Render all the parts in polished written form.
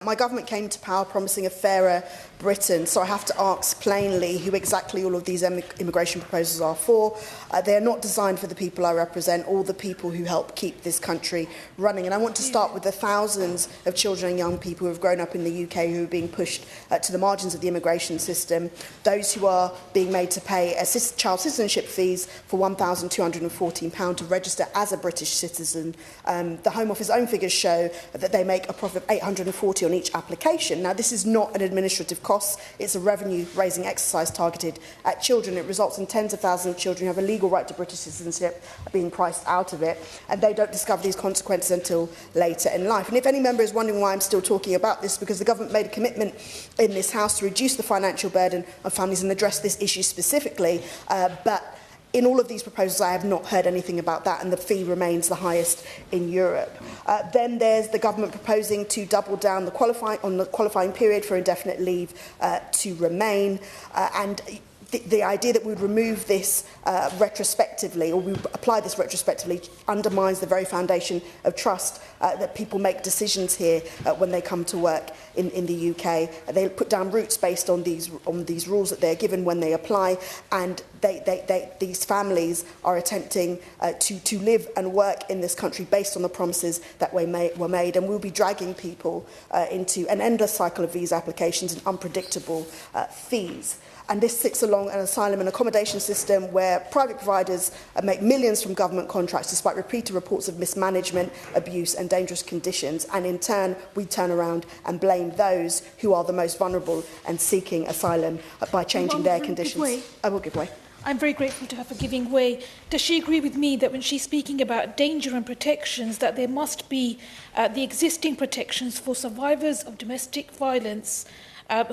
My government came to power promising a fairer Britain, so I have to ask plainly who exactly all of these immigration proposals are for. They are not designed for the people I represent or the people who help keep this country running. And I want to start with the thousands of children and young people who have grown up in the UK who are being pushed to the margins of the immigration system, those who are being made to pay child citizenship fees for £1,214 to register as a British citizen. The Home Office own figures show that they make a profit of £840 on each application. Now, this is not an administrative cost, it's a revenue-raising exercise targeted at children. It results in tens of thousands of children who have a legal right to British citizenship being priced out of it, and they don't discover these consequences until later in life. And if any member is wondering why I'm still talking about this, because the government made a commitment in this House to reduce the financial burden of families and address this issue specifically, but in all of these proposals, I have not heard anything about that, and the fee remains the highest in Europe. Then there's the government proposing to double down the qualifying period for indefinite leave to remain, and the idea that we would remove this retrospectively, or we would apply this retrospectively, undermines the very foundation of trust that people make decisions here when they come to work in the UK. They put down roots based on these rules that they're given when they apply, and these families are attempting to live and work in this country based on the promises that were made, and we'll be dragging people into an endless cycle of visa applications and unpredictable fees. And this sits along an asylum and accommodation system where private providers make millions from government contracts despite repeated reports of mismanagement, abuse and dangerous conditions. And in turn, we turn around and blame those who are the most vulnerable and seeking asylum by changing their conditions. I will give way. I'm very grateful to her for giving way. Does she agree with me that when she's speaking about danger and protections, that there must be the existing protections for survivors of domestic violence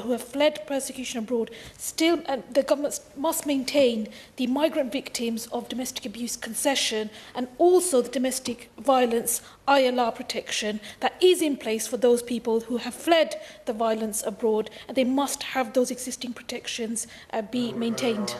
who have fled persecution abroad? Still, the government must maintain the migrant victims of domestic abuse concession and also the domestic violence ILR protection that is in place for those people who have fled the violence abroad, and they must have those existing protections be maintained.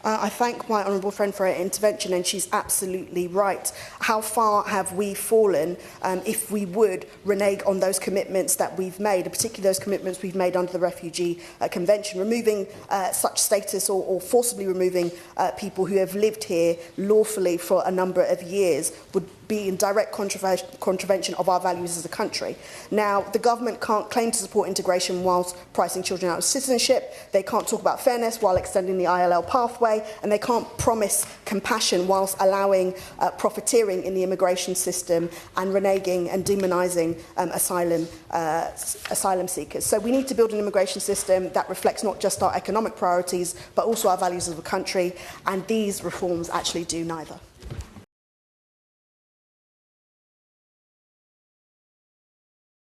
I thank my honourable friend for her intervention, and she's absolutely right. How far have we fallen if we would renege on those commitments that we've made, particularly those commitments we've made under the Refugee Convention? Removing such status or forcibly removing people who have lived here lawfully for a number of years would be in direct contravention of our values as a country. Now, the government can't claim to support integration whilst pricing children out of citizenship. They can't talk about fairness while extending the ILL pathway, and they can't promise compassion whilst allowing profiteering in the immigration system and reneging and demonising asylum seekers. So we need to build an immigration system that reflects not just our economic priorities, but also our values as a country, and these reforms actually do neither.